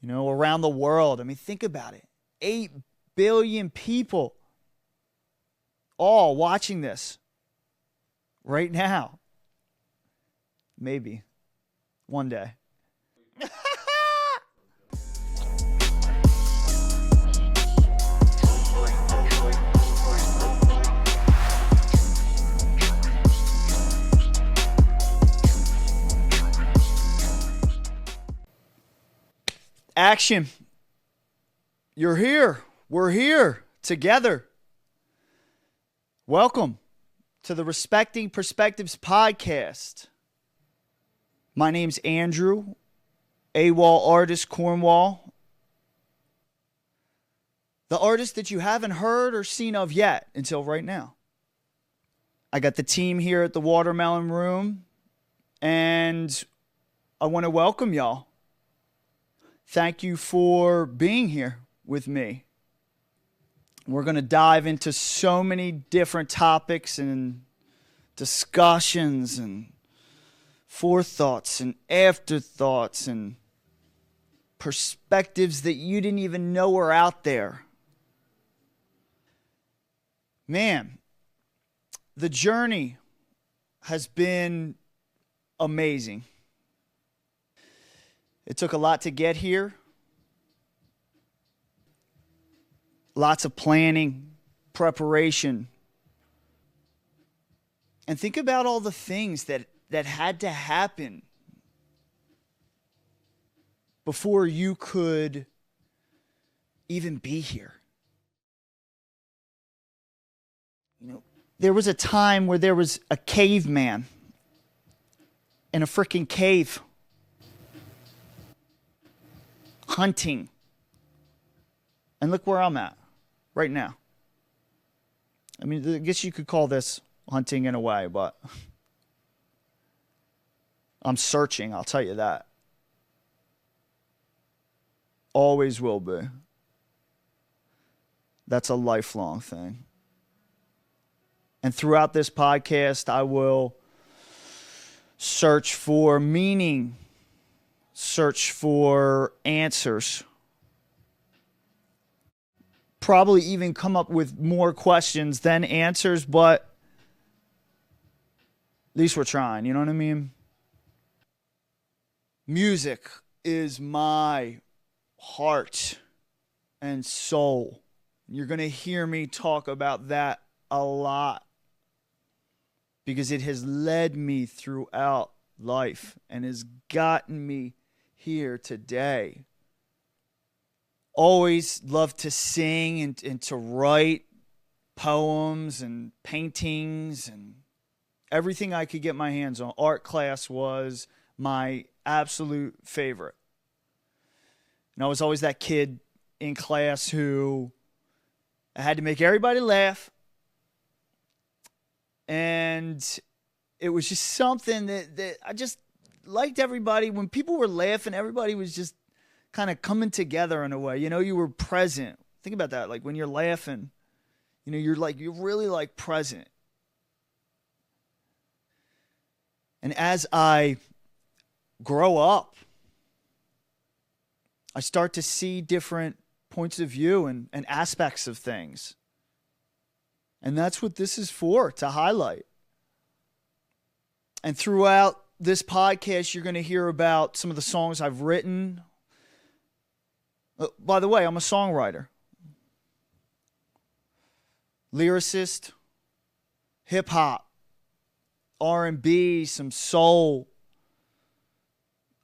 around the world. I mean, think about it. 8 billion people all watching this right now. Maybe one day. Action. You're here. We're here together. Welcome to the Respecting Perspectives podcast. My name's Andrew, AWALL artist, Cornwall. The artist that you haven't heard or seen of yet until right now. I got the team here at the Watermelon Room, and I want to welcome y'all. Thank you for being here with me. We're going to dive into so many different topics and discussions and forethoughts and afterthoughts and perspectives that you didn't even know were out there. Man, the journey has been amazing. It took a lot to get here. Lots of planning, preparation. And think about all the things that had to happen before you could even be here. There was a time where there was a caveman in a freaking cave hunting. And look where I'm at right now. I mean, I guess you could call this hunting in a way, but I'm searching, I'll tell you that. Always will be. That's a lifelong thing. And throughout this podcast, I will search for meaning, search for answers. Probably even come up with more questions than answers, but at least we're trying, you know what I mean? Music is my heart and soul. You're going to hear me talk about that a lot because it has led me throughout life and has gotten me here today. Always loved to sing and to write poems and paintings and everything I could get my hands on. Art class was my absolute favorite. And I was always that kid in class who I had to make everybody laugh. And it was just something that I just liked everybody. When people were laughing, everybody was just kind of coming together in a way. You were present. Think about that. Like when you're laughing, you're really present. And as I grow up, I start to see different points of view and aspects of things. And that's what this is for, to highlight. And throughout this podcast, you're going to hear about some of the songs I've written. By the way, I'm a songwriter, lyricist, hip-hop, R&B, some soul.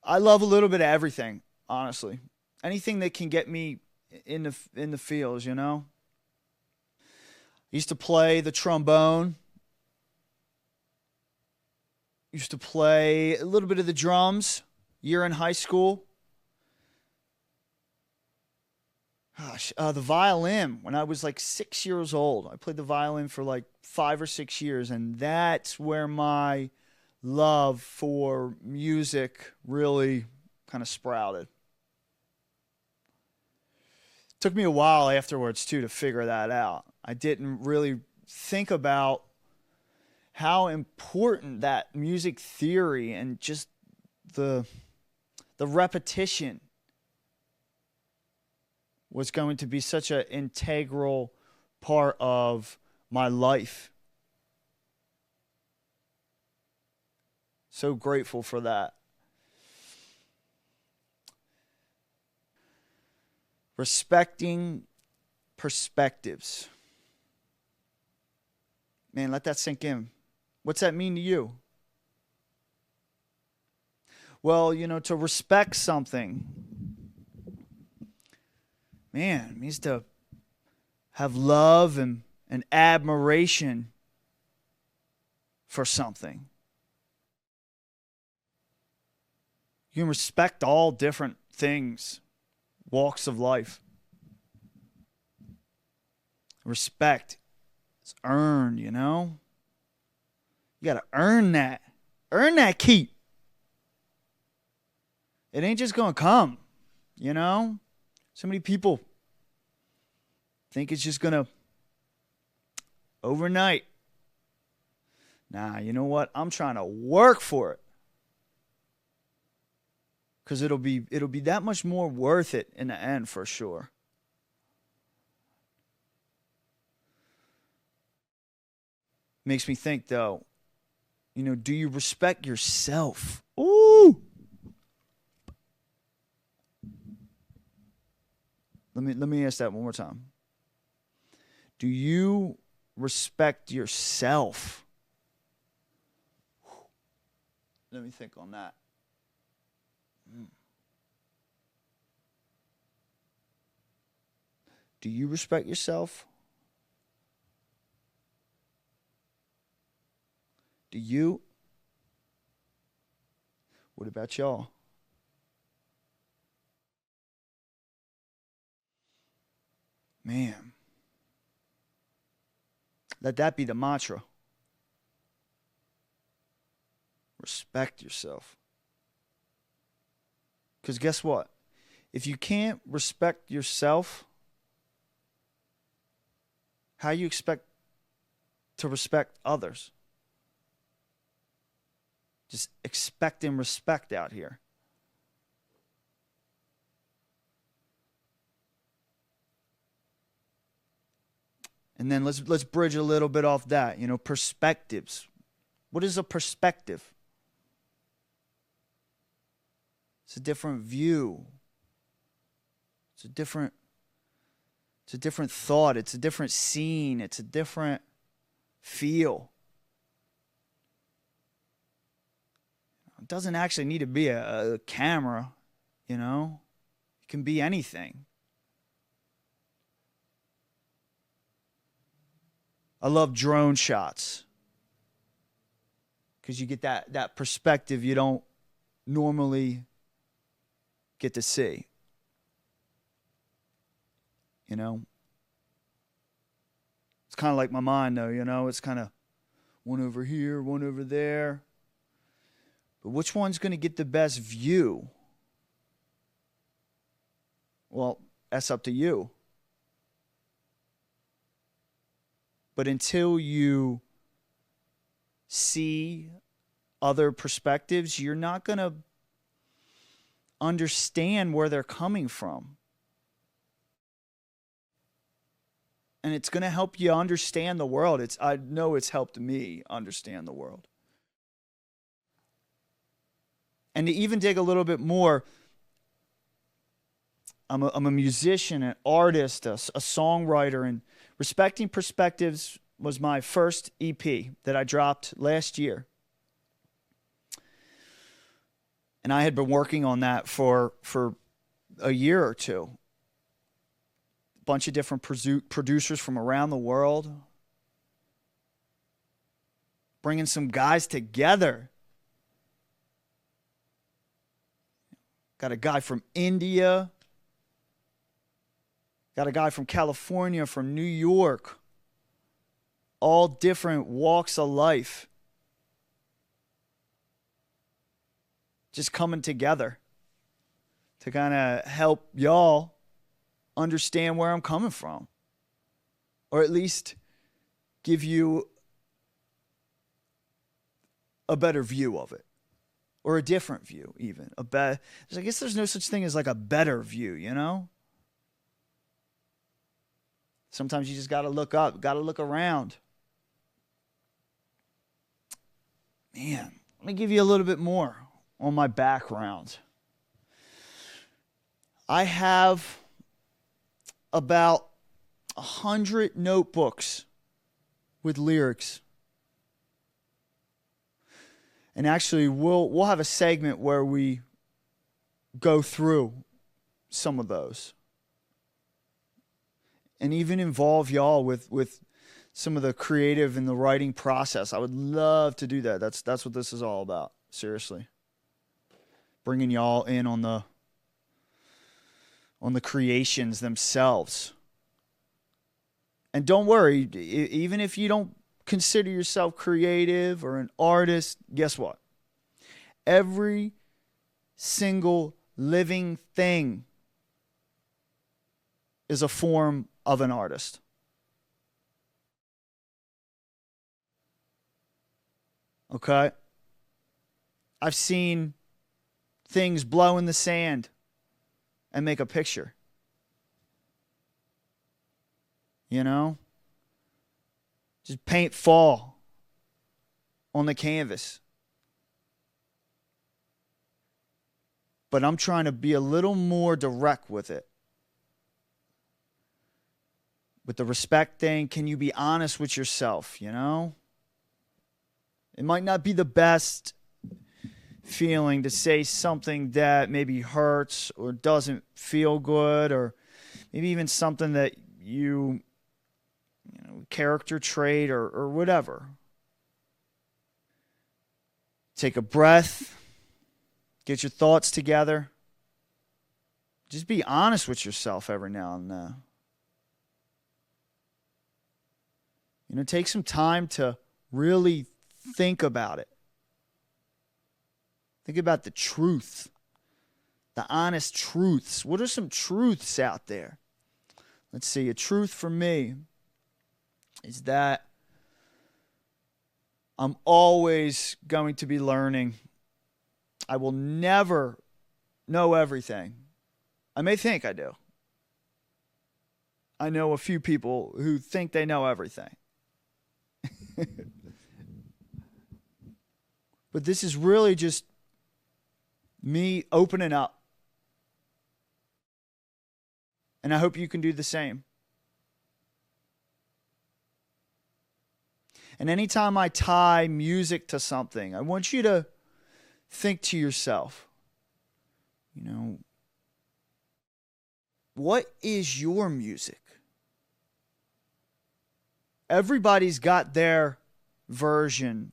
I love a little bit of everything, honestly. Anything that can get me in the feels, I used to play the trombone. Used to play a little bit of the drums year in high school. The violin, when I was 6 years old. I played the violin for 5 or 6 years, and that's where my love for music really kind of sprouted. Took me a while afterwards, too, to figure that out. I didn't really think about how important that music theory and just the repetition was going to be such an integral part of my life. So grateful for that. Respecting perspectives. Man, let that sink in. What's that mean to you? Well, to respect something, man, it means to have love and admiration for something. You can respect all different things, walks of life. Respect is earned, You got to earn that. Earn that keep. It ain't just going to come, So many people think it's just going to overnight. Nah, you know what? I'm trying to work for it. Because it'll be that much more worth it in the end for sure. Makes me think though, do you respect yourself? Ooh. Let me ask that one more time. Do you respect yourself? Let me think on that. Do you respect yourself? Do you? What about y'all? Man. Let that be the mantra. Respect yourself. Because guess what? If you can't respect yourself, how you expect to respect others? Just expecting respect out here. And then let's bridge a little bit off that. Perspectives. What is a perspective? It's a different view. It's a different thought. It's a different scene. It's a different feel. It doesn't actually need to be a camera, It can be anything. I love drone shots because you get that perspective you don't normally get to see. It's kind of like my mind though, it's kind of one over here, one over there. But which one's going to get the best view? Well, that's up to you. But until you see other perspectives, you're not going to understand where they're coming from. And it's going to help you understand the world. I know it's helped me understand the world. And to even dig a little bit more, I'm a musician, an artist, a songwriter, and Respecting Perspectives was my first EP that I dropped last year. And I had been working on that for a year or two. A bunch of different producers from around the world. Bringing some guys together. Got a guy from India. Got a guy from California, from New York. All different walks of life. Just coming together to kind of help y'all understand where I'm coming from. Or at least give you a better view of it. Or a different view even. I guess there's no such thing as like a better view, Sometimes you just got to look up, got to look around. Man, let me give you a little bit more on my background. I have about 100 notebooks with lyrics. And actually, we'll have a segment where we go through some of those. And even involve y'all with some of the creative and the writing process. I would love to do that. That's what this is all about. Seriously. Bringing y'all in on the creations themselves. And don't worry, even if you don't consider yourself creative or an artist, guess what? Every single living thing is a form of an artist. Okay? I've seen things blow in the sand and make a picture. You know? Just paint fall on the canvas. But I'm trying to be a little more direct with it. With the respect thing, can you be honest with yourself, you know? It might not be the best feeling to say something that maybe hurts or doesn't feel good, or maybe even something that you know, character trait or whatever. Take a breath. Get your thoughts together. Just be honest with yourself every now and then. You know, take some time to really think about it. Think about the truth. The honest truths. What are some truths out there? Let's see. A truth for me is that I'm always going to be learning. I will never know everything. I may think I do. I know a few people who think they know everything. But this is really just me opening up. And I hope you can do the same. And anytime I tie music to something, I want you to think to yourself, you know, what is your music? Everybody's got their version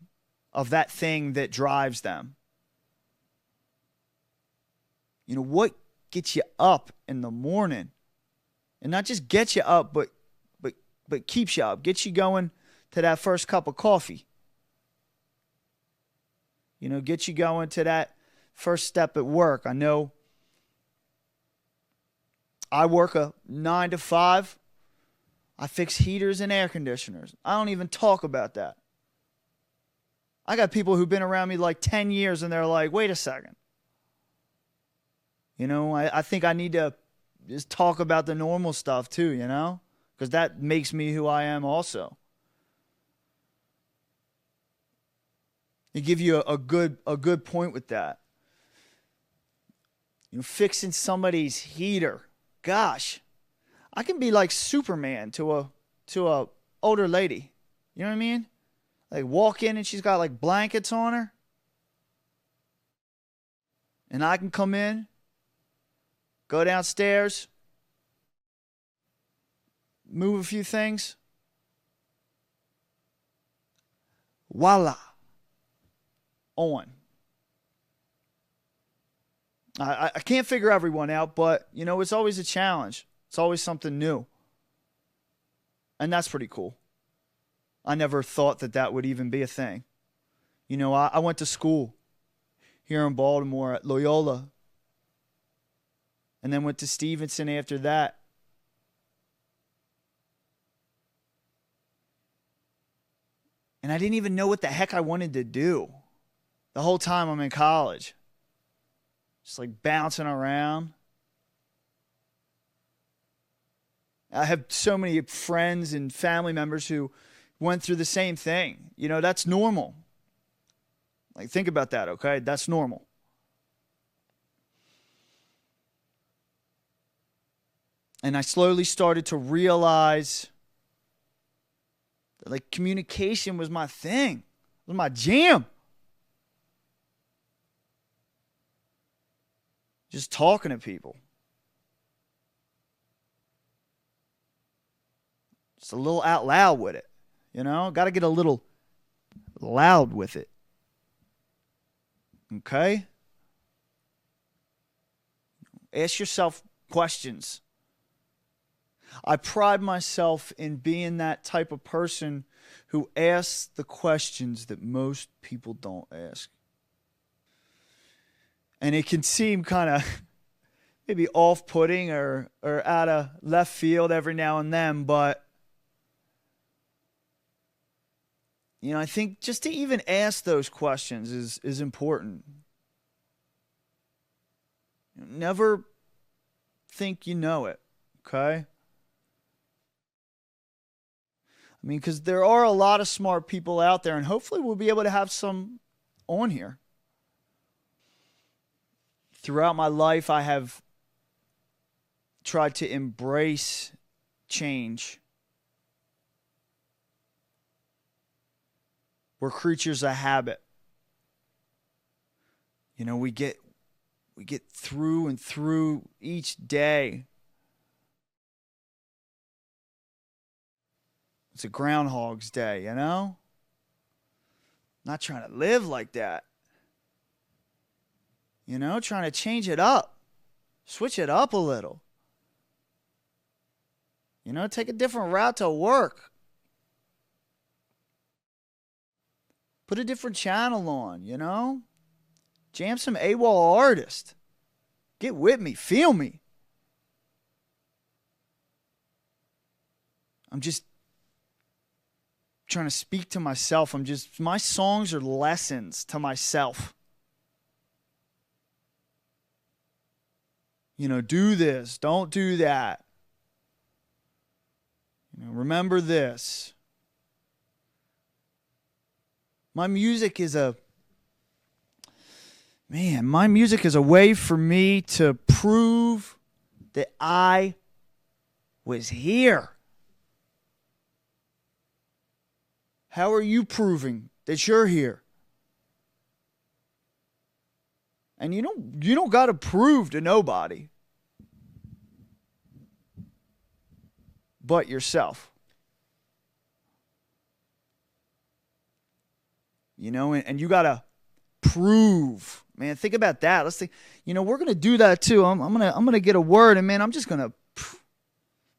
of that thing that drives them. You know, what gets you up in the morning? And not just gets you up, but keeps you up. Gets you going to that first cup of coffee. You know, get you going to that first step at work. I know I work a 9 to 5. I fix heaters and air conditioners. I don't even talk about that. I got people who've been around me like 10 years and they're like, wait a second. You know, I think I need to just talk about the normal stuff too, you know? Because that makes me who I am also. They give you a good point with that. You know, fixing somebody's heater. Gosh, I can be like Superman to a older lady. You know what I mean? Like walk in and she's got like blankets on her. And I can come in, go downstairs, move a few things. Voila. On. I can't figure everyone out, but, you know, it's always a challenge. It's always something new. And that's pretty cool. I never thought that would even be a thing. You know, I went to school here in Baltimore at Loyola. And then went to Stevenson after that. And I didn't even know what the heck I wanted to do the whole time I'm in college. Just like bouncing around. I have so many friends and family members who went through the same thing. You know, that's normal. Like, think about that, okay? That's normal. And I slowly started to realize that, like, communication was my thing. It was my jam. Just talking to people. Just a little out loud with it. You know, got to get a little loud with it. Okay? Ask yourself questions. I pride myself in being that type of person who asks the questions that most people don't ask. And it can seem kind of maybe off-putting or out of left field every now and then, but you know, I think just to even ask those questions is important. Never think you know it, okay? I mean, because there are a lot of smart people out there, and hopefully we'll be able to have some on here. Throughout my life, I have tried to embrace change. We're creatures of habit. You know, we get through and through each day. It's a Groundhog's Day, you know? Not trying to live like that. You know, trying to change it up. Switch it up a little. You know, take a different route to work. Put a different channel on, you know? Jam some AWALL artist. Get with me. Feel me. I'm just trying to speak to myself. My songs are lessons to myself. You know, do this. Don't do that. You know, remember this. My music is a way for me to prove that I was here. How are you proving that you're here? And you don't got to prove to nobody but yourself. You know, and you got to prove. Man, think about that. Let's think, you know, we're going to do that too. I'm going to get a word, and man, I'm just going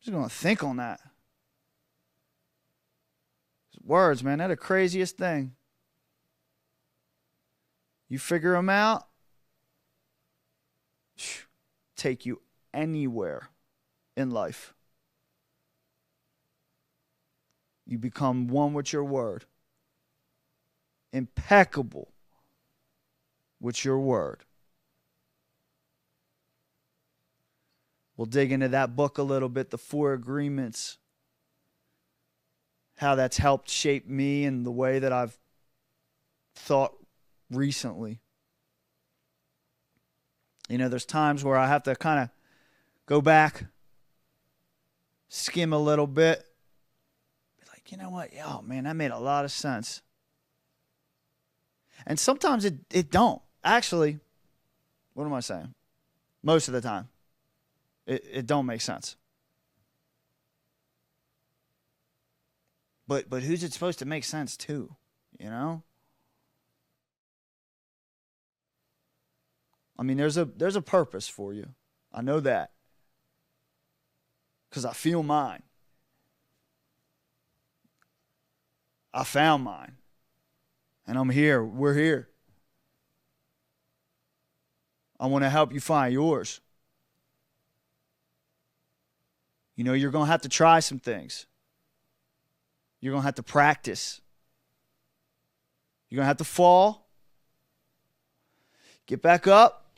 to think on that. Words, man, they're the craziest thing. You figure them out, take you anywhere in life. You become one with your word. Impeccable with your word. We'll dig into that book a little bit, The Four Agreements, how that's helped shape me and the way that I've thought recently. You know, there's times where I have to kind of go back, skim a little bit, be like, you know what? Oh, man, that made a lot of sense. And sometimes it don't. Actually, what am I saying? Most of the time, it don't make sense. But who's it supposed to make sense to? You know? I mean, there's a purpose for you. I know that. Because I feel mine. I found mine. And I'm here. We're here. I want to help you find yours. You know, you're going to have to try some things. You're going to have to practice. You're going to have to fall. Get back up.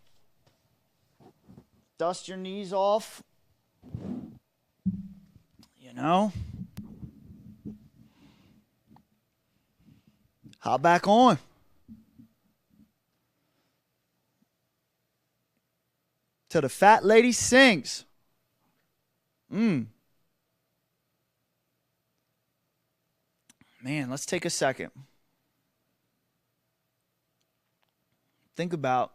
Dust your knees off. know? Hop back on. Till the fat lady sings. Man, let's take a second. Think about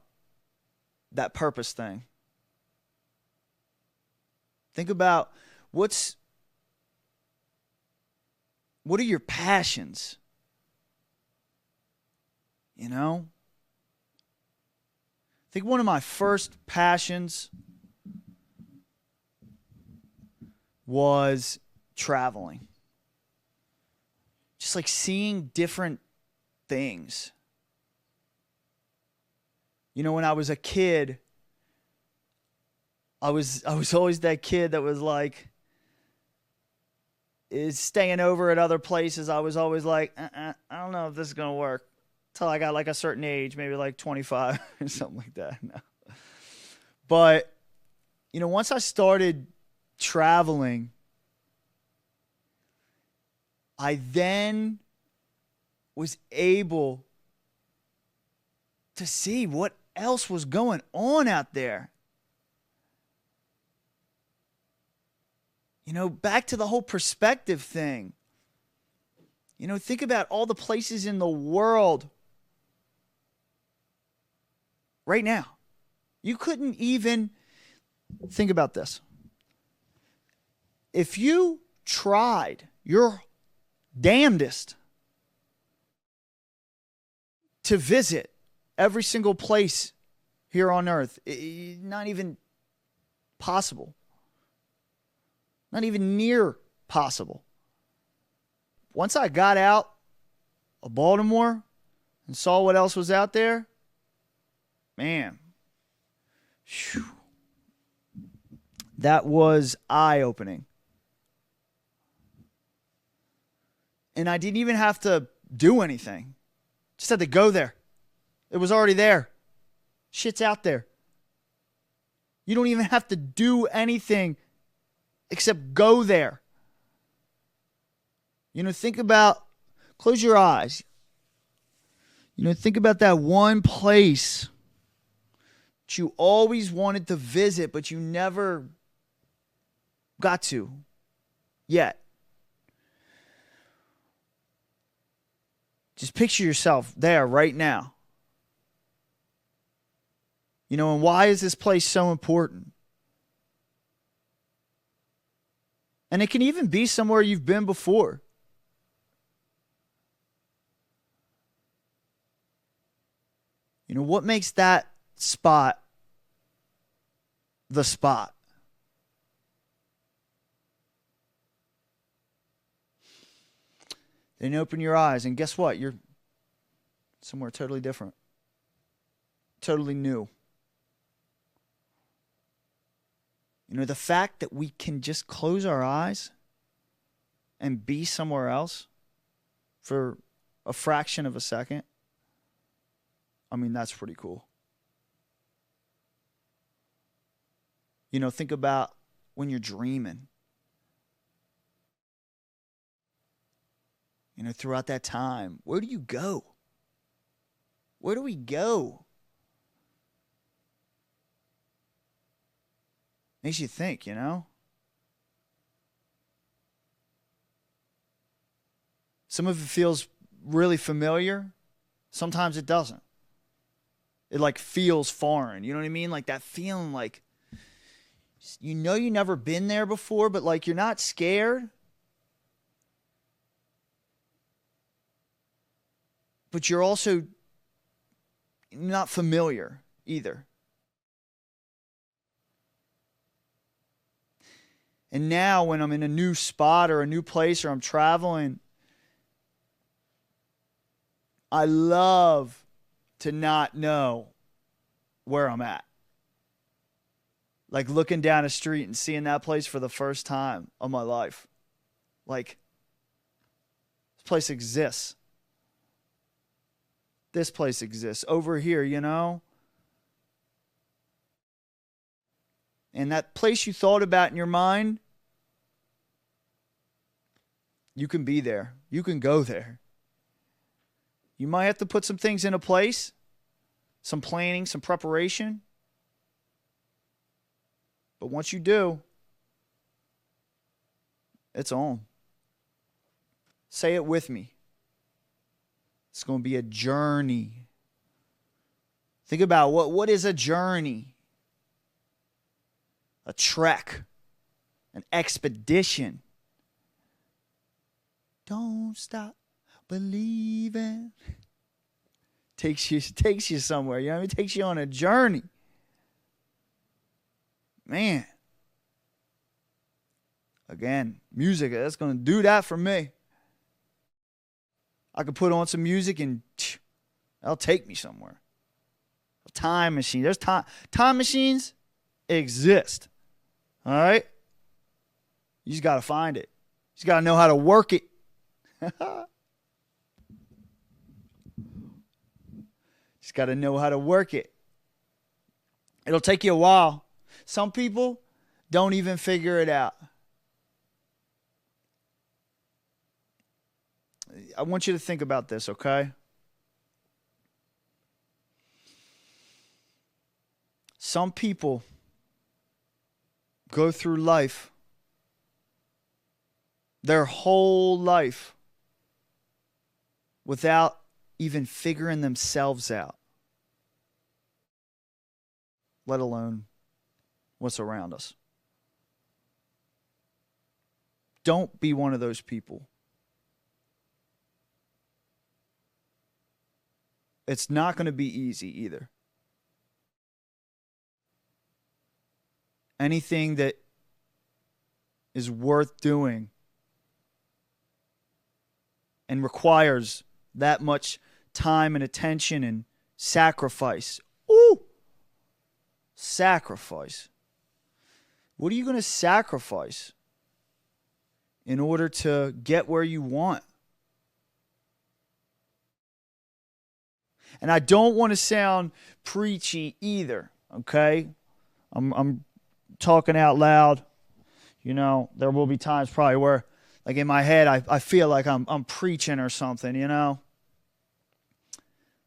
that purpose thing. Think about what are your passions? You know? I think one of my first passions was traveling. Just like seeing different things. You know, when I was a kid, I was always that kid that was like, is staying over at other places. I was always like, I don't know if this is going to work. Till I got like a certain age, maybe like 25 or something like that. No. But, you know, once I started traveling, I then was able to see what else was going on out there. You know, back to the whole perspective thing. You know, think about all the places in the world right now. You couldn't even think about this. If you tried your damnedest to visit every single place here on earth, not even possible. Not even near possible. Once I got out of Baltimore and saw what else was out there, man, whew, that was eye-opening. And I didn't even have to do anything. Just had to go there. It was already there. Shit's out there. You don't even have to do anything except go there. You know, think about, close your eyes. You know, think about that one place that you always wanted to visit, but you never got to yet. Just picture yourself there right now. You know, and why is this place so important? And it can even be somewhere you've been before. You know, what makes that spot the spot? Then open your eyes and guess what? You're somewhere totally different. Totally new. You know, the fact that we can just close our eyes and be somewhere else for a fraction of a second, I mean, that's pretty cool. You know, think about when you're dreaming. You know, throughout that time, where do you go? Where do we go? Makes you think, you know? Some of it feels really familiar. Sometimes it doesn't. It like feels foreign. You know what I mean? Like that feeling like, you know, you never been there before, but like you're not scared. But you're also not familiar either. And now when I'm in a new spot or a new place or I'm traveling, I love to not know where I'm at. Like looking down a street and seeing that place for the first time of my life. Like, this place exists. This place exists over here, you know? And that place you thought about in your mind, You can be there. You can go there. You might have to put some things into place, some planning, some preparation. But once you do, it's on. Say it with me. It's going to be a journey. Think about what is a journey? A trek, an expedition. Don't stop believing. Takes you somewhere. You know what I mean? Takes you on a journey. Man. Again, music, that's going to do that for me. I could put on some music and that'll take me somewhere. A time machine. There's time machines exist. All right? You just got to find it. You just got to know how to work it. Just got to know how to work it. It'll take you a while. Some people don't even figure it out. I want you to think about this, okay? Some people go through life, their whole life, without even figuring themselves out, let alone what's around us. Don't be one of those people. It's not going to be easy either. Anything that is worth doing and requires that much time and attention and sacrifice. Ooh! Sacrifice. What are you going to sacrifice in order to get where you want? And I don't want to sound preachy either, okay? I'm talking out loud. You know, there will be times probably where, like in my head, I feel like I'm preaching or something, you know?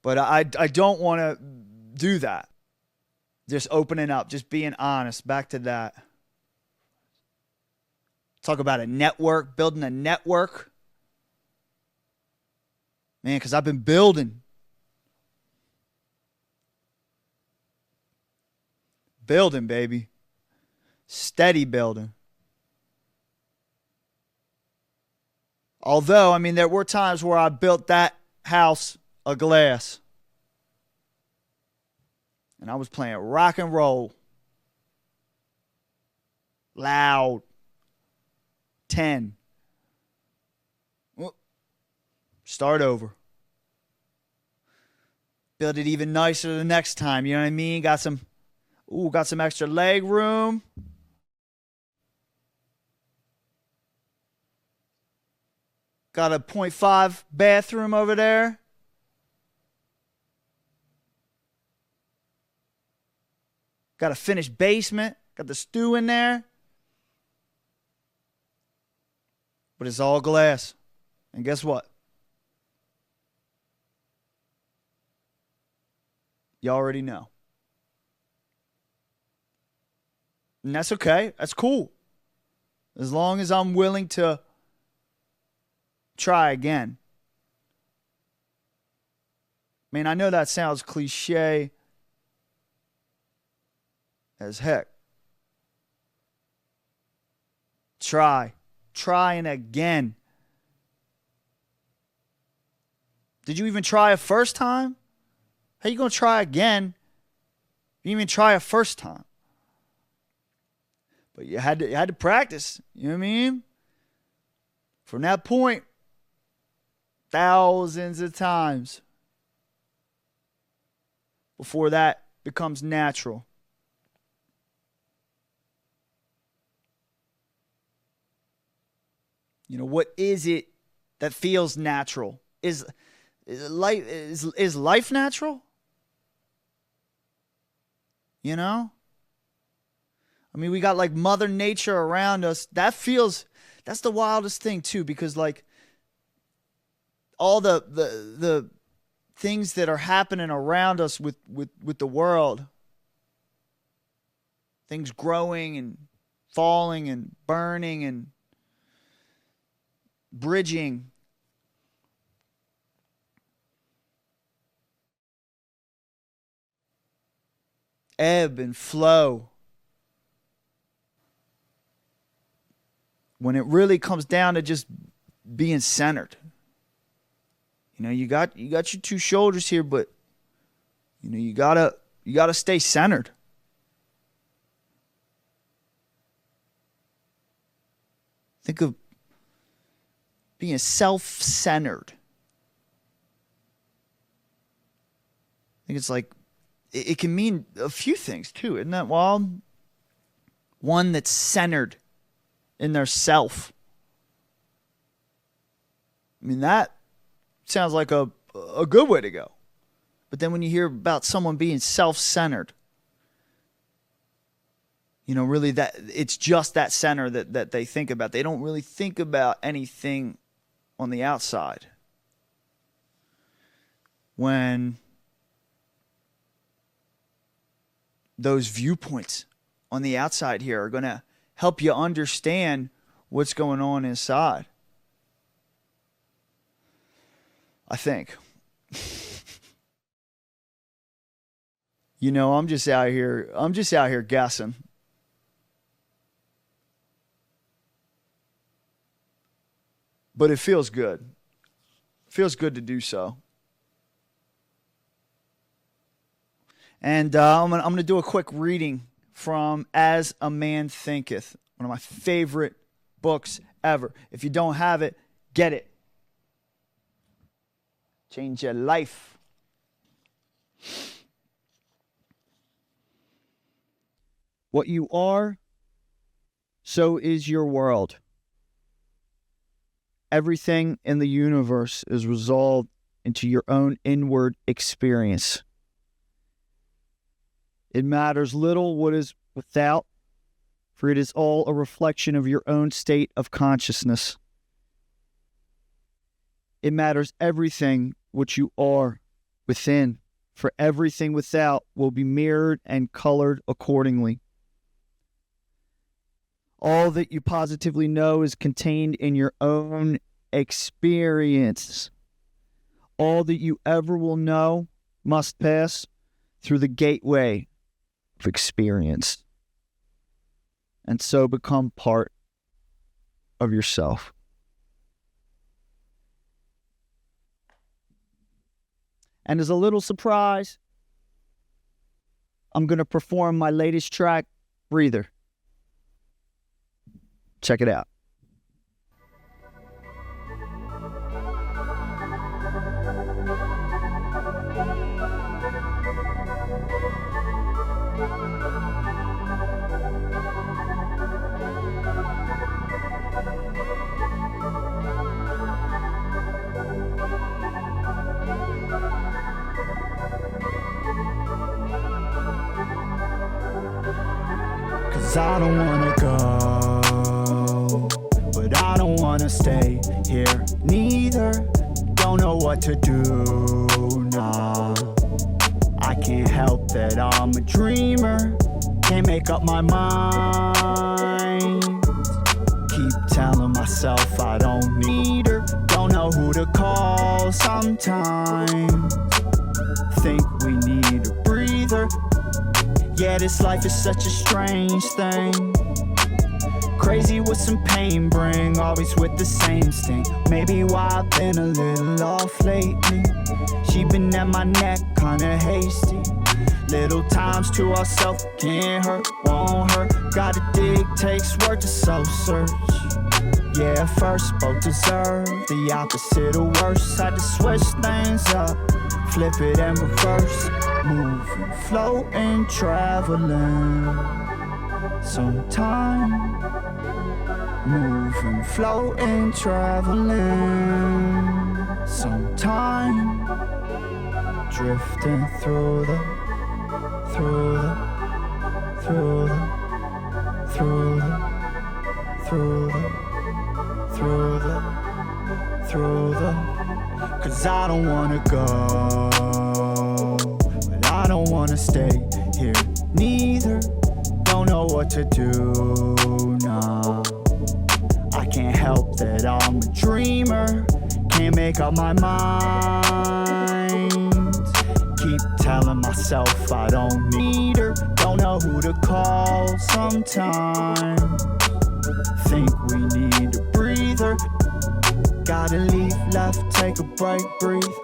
But I don't want to do that. Just opening up, just being honest. Back to that. Talk about a network, building a network. Man, because I've been building. Building, baby. Steady building. Although, I mean, there were times where I built that house of glass. And I was playing rock and roll. Loud. 10. Start over. Build it even nicer the next time. You know what I mean? Got some extra leg room. Got a 0.5 bathroom over there. Got a finished basement. Got the stew in there. But it's all glass. And guess what? You already know. And that's okay. That's cool. As long as I'm willing to try again. I mean, I know that sounds cliche as heck. Trying again. Did you even try a first time? How you gonna try again? You didn't even try a first time. But you had to practice. You know what I mean? From that point, thousands of times before that becomes natural. You know, what is it that feels natural? Is life natural? You know? I mean, we got like Mother Nature around us. That feels That's the wildest thing too, because like all the things that are happening around us with the world, things growing and falling and burning and bridging, ebb and flow. When it really comes down to just being centered. You know, you got your two shoulders here, but you know, you gotta stay centered. Think of being self-centered. I think it's like it can mean a few things too, isn't that wild? One that's centered in their self. I mean, that sounds like a good way to go. But then when you hear about someone being self-centered, you know, really that it's just that center that they think about. They don't really think about anything on the outside. When those viewpoints on the outside here are going to help you understand what's going on inside. I think. You know, I'm just out here guessing. But it feels good. It feels good to do so. And I'm gonna do a quick reading from As a Man Thinketh, one of my favorite books ever. If you don't have it, get it. Change your life. What you are, so is your world. Everything in the universe is resolved into your own inward experience. It matters little what is without, for it is all a reflection of your own state of consciousness. It matters everything what you are within, for everything without will be mirrored and colored accordingly. All that you positively know is contained in your own experience. All that you ever will know must pass through the gateway of experience, and so become part of yourself. And as a little surprise, I'm going to perform my latest track, Breather. Check it out. Cause I don't wanna go, but I don't wanna stay here neither. Don't know what to do, nah. I can't help that I'm a dreamer. Can't make up my mind. Keep telling myself I don't need her. Don't know who to call sometimes. Think we need a breather. Yeah, this life is such a strange thing. Crazy what some pain bring, always with the same sting. Maybe why I've been a little off lately. She been at my neck, kinda hasty. Little times to ourselves, can't hurt, won't hurt. Gotta dig, takes work to soul search. Yeah, first both deserve the opposite of worse. Had to switch things up, flip it and reverse. Moving, floating, traveling. Sometime. Moving, floating, traveling. Sometime. Drifting through the through the, 'cause I don't wanna go, but I don't wanna stay here neither. Don't know what to do, nah. I can't help that I'm a dreamer, can't make up my mind. Keep telling myself I don't need her, don't know who to call sometimes. Think we need a breather, gotta leave left, take a break, breathe.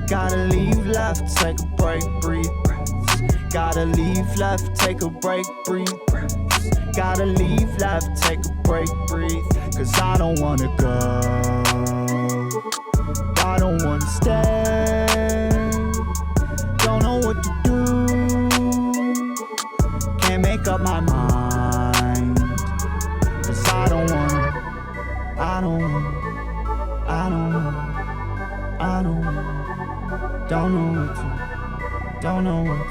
Gotta leave left, take a break, breathe. Gotta leave left, take a break, breathe. Gotta leave left, take a break, breathe. 'Cause I don't wanna go, I don't wanna stay. Don't know what to do, can't make up my mind. 'Cause I don't wanna, I don't wanna, I don't wanna, I don't wanna. Don't know what to, don't know what to,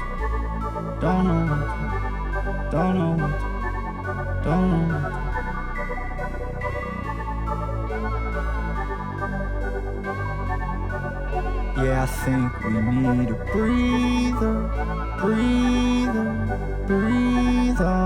don't know what to, don't know what to, don't know what to. Yeah, I think we need a breather, breather, breather.